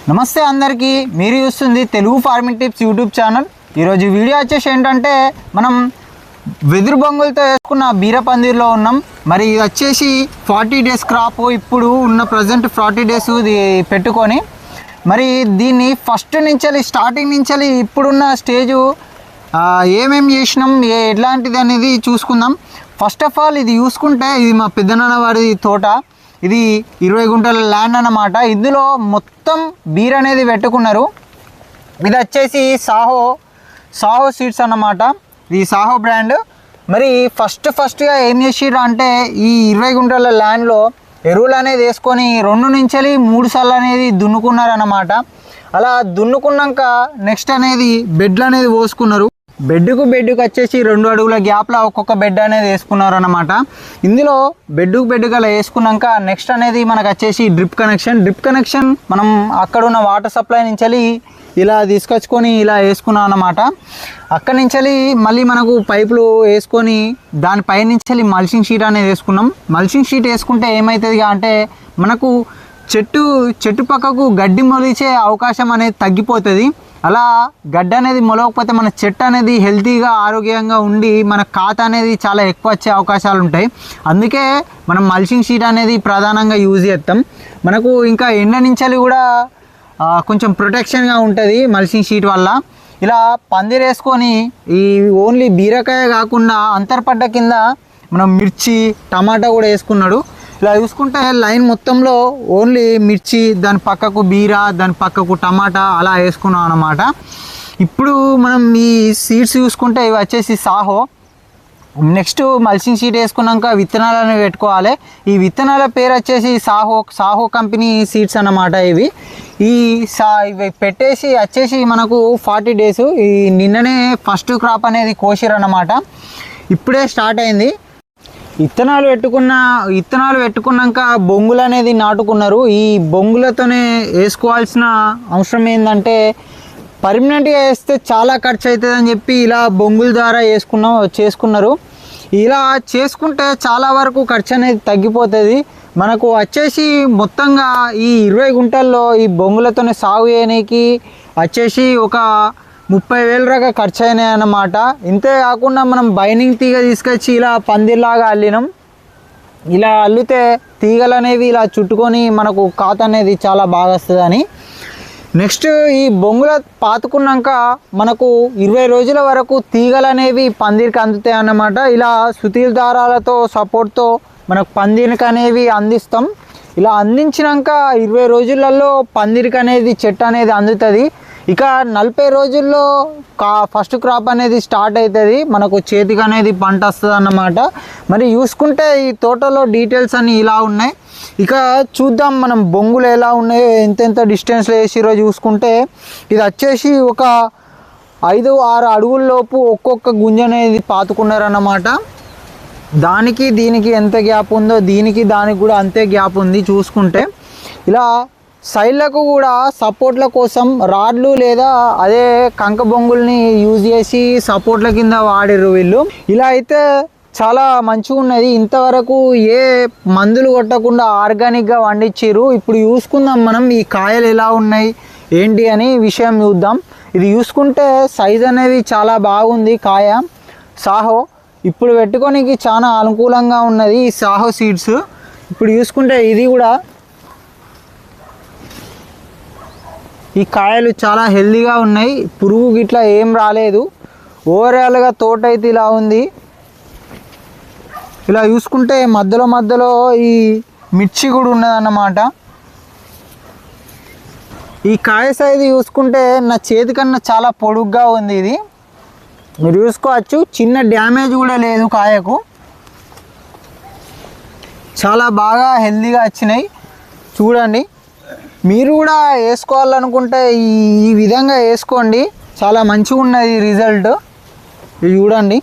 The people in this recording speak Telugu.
నమస్తే అందరికీ, మీరు చూస్తుంది Telugu farming tips YouTube channel. ఈరోజు వీడియో వచ్చేసి ఏంటంటే మనం వెదురు బొంగులతో వేసుకున్న బీరపందిర్లో ఉన్నాం. మరి ఇది వచ్చేసి 40 డేస్ క్రాప్. ఇప్పుడు ఉన్న ప్రజెంట్ 40 డేస్ ఇది పెట్టుకొని మరి దీన్ని ఫస్ట్ నుంచి స్టార్టింగ్ నుంచి ఇప్పుడున్న స్టేజు ఏమేమి చేసినాం, ఎట్లాంటిది అనేది చూసుకుందాం. ఫస్ట్ ఆఫ్ ఆల్ ఇది చూసుకుంటే ఇది మా పెద్దనాన్న వారి తోట. ఇది 20 గుంటల ల్యాండ్ అన్నమాట. ఇందులో మొత్తం బీర్ అనేది పెట్టుకున్నారు. ఇది వచ్చేసి సాహో సీడ్స్ అన్నమాట. ఇది సాహో బ్రాండ్. మరి ఫస్ట్గా ఏం చేసిర్రు అంటే ఈ 20 గుంటల ల్యాండ్లో ఎరువులు అనేది వేసుకొని 2 నుంచి 3 సార్లు అనేది దున్నుకున్నారన్నమాట. అలా దున్నుకున్నాక నెక్స్ట్ అనేది బెడ్లు అనేది పోసుకున్నారు. బెడ్కు వచ్చేసి 2 అడుగుల గ్యాప్లో ఒక్కొక్క బెడ్ అనేది వేసుకున్నారు అన్నమాట. ఇందులో బెడ్కు అలా వేసుకున్నాక నెక్స్ట్ అనేది మనకు వచ్చేసి డ్రిప్ కనెక్షన్ మనం అక్కడ ఉన్న వాటర్ సప్లై నుంచి ఇలా తీసుకొచ్చుకొని ఇలా వేసుకున్నాం అన్నమాట. అక్కడి నుంచి మళ్ళీ మనకు పైపులు వేసుకొని దానిపై నుంచి మల్చింగ్ షీట్ అనేది వేసుకున్నాం. మల్చింగ్ షీట్ వేసుకుంటే ఏమవుతుంది అంటే మనకు చెట్టు పక్కకు గడ్డి మొలిచే అవకాశం అనేది తగ్గిపోతుంది. అలా గడ్డ అనేది మొలవకపోతే మన చెట్టు అనేది హెల్తీగా ఆరోగ్యంగా ఉండి మన కాత అనేది చాలా ఎక్కువ వచ్చే అవకాశాలు ఉంటాయి. అందుకే మనం మల్చింగ్ షీట్ అనేది ప్రధానంగా యూజ్ చేస్తాం. మనకు ఇంకా ఎండ నుంచి కూడా కొంచెం ప్రొటెక్షన్గా ఉంటుంది మల్చింగ్ షీట్ వల్ల. ఇలా పందిరి వేసుకొని ఈ ఓన్లీ బీరకాయ కాకుండా అంతర్పడ్డ కింద మనం మిర్చి టమాటా కూడా వేసుకున్నాడు. ఇలా చూసుకుంటే లైన్ మొత్తంలో ఓన్లీ మిర్చి, దాని పక్కకు బీర, దాని పక్కకు టమాటా అలా వేసుకున్నాం అన్నమాట. ఇప్పుడు మనం ఈ సీడ్స్ చూసుకుంటే ఇవి వచ్చేసి సాహో. నెక్స్ట్ మల్చింగ్ షీట్ వేసుకున్నాక విత్తనాలను పెట్టుకోవాలి. ఈ విత్తనాల పేరు వచ్చేసి సాహో కంపెనీ సీడ్స్ అన్నమాట. ఇవి పెట్టేసి వచ్చేసి మనకు 40 డేస్. ఈ నిన్ననే ఫస్ట్ క్రాప్ అనేది కోసిరు అన్నమాట. ఇప్పుడే స్టార్ట్ అయింది. విత్తనాలు పెట్టుకున్నాక బొంగులు అనేది నాటుకున్నారు. ఈ బొంగులతోనే వేసుకోవాల్సిన అవసరం ఏంటంటే పర్మనెంట్గా వేస్తే చాలా ఖర్చు అవుతుంది అని చెప్పి ఇలా బొంగుల ద్వారా చేసుకున్నారు. ఇలా చేసుకుంటే చాలా వరకు ఖర్చు అనేది తగ్గిపోతుంది. మనకు వచ్చేసి మొత్తంగా ఈ 20 గుంటల్లో ఈ బొంగులతోనే సాగు చేయడానికి వచ్చేసి ఒక 30,000 దాకా ఖర్చు అయినాయి అన్నమాట. ఇంతే కాకుండా మనం బైనింగ్ తీగ తీసుకొచ్చి ఇలా పందిర్లాగా అల్లినాం. ఇలా అల్లితే తీగలు అనేవి ఇలా చుట్టుకొని మనకు కాత అనేది చాలా బాగా వస్తుందని. నెక్స్ట్ ఈ బొంగుల పాతుకున్నాక మనకు 20 రోజుల వరకు తీగలు అనేవి పందిరికి అందుతాయి అన్నమాట. ఇలా సుతీల దారాలతో సపోర్ట్తో మనకు పందిరికి అనేవి అందిస్తాం. ఇలా అందించినాక 20 రోజులలో పందిరికి అనేది చెట్టు అనేది అందుతుంది. ఇక 40 రోజుల్లో ఫస్ట్ క్రాప్ అనేది స్టార్ట్ అవుతుంది. మనకు చేతికి అనేది పంట వస్తుంది అన్నమాట. మరి చూసుకుంటే ఈ తోటలో డీటెయిల్స్ అన్నీ ఇలా ఉన్నాయి. ఇక చూద్దాం మనం బొంగులు ఎలా ఉన్నాయో, ఎంతెంత డిస్టెన్స్లో వేసిరో చూసుకుంటే ఇది వచ్చేసి ఒక 5-6 అడుగుల లోపు ఒక్కొక్క గుంజ అనేది పాతుకున్నారన్నమాట. దానికి దీనికి ఎంత గ్యాప్ ఉందో దీనికి దానికి కూడా అంతే గ్యాప్ ఉంది. చూసుకుంటే ఇలా సైడ్లకు కూడా సపోర్ట్ల కోసం రాడ్లు లేదా అదే కంక బొంగుల్ని యూజ్ చేసి సపోర్ట్ల కింద వాడిర్రు వీళ్ళు. ఇలా అయితే చాలా మంచిగా ఉన్నది. ఇంతవరకు ఏ మందులు కొట్టకుండా ఆర్గానిక్గా వండించారు. ఇప్పుడు చూసుకుందాం మనం ఈ కాయలు ఎలా ఉన్నాయి ఏంటి అని విషయం చూద్దాం. ఇది చూసుకుంటే సైజ్ అనేది చాలా బాగుంది కాయ. సాహో ఇప్పుడు పెట్టుకోనికి చాలా అనుకూలంగా ఉన్నది ఈ సాహో సీడ్స్. ఇప్పుడు చూసుకుంటే ఇది కూడా ఈ కాయలు చాలా హెల్దీగా ఉన్నాయి. పురుగు గిట్లా ఏం రాలేదు. ఓవరాల్గా తోట అయితే ఇలా ఉంది. ఇలా చూసుకుంటే మధ్యలో ఈ మిర్చి కూడా ఉన్నదన్నమాట. ఈ కాయ సైజు చూసుకుంటే నా చేతి కన్నా చాలా పొడుగ్గా ఉంది. ఇది మీరు చూసుకోవచ్చు. చిన్న డ్యామేజ్ కూడా లేదు కాయకు. చాలా బాగా హెల్దీగా వచ్చినాయి. చూడండి, మీరు కూడా వేసుకోవాలనుకుంటే ఈ విధంగా వేసుకోండి. చాలా మంచిగా ఉన్నది రిజల్ట్. ఇది చూడండి.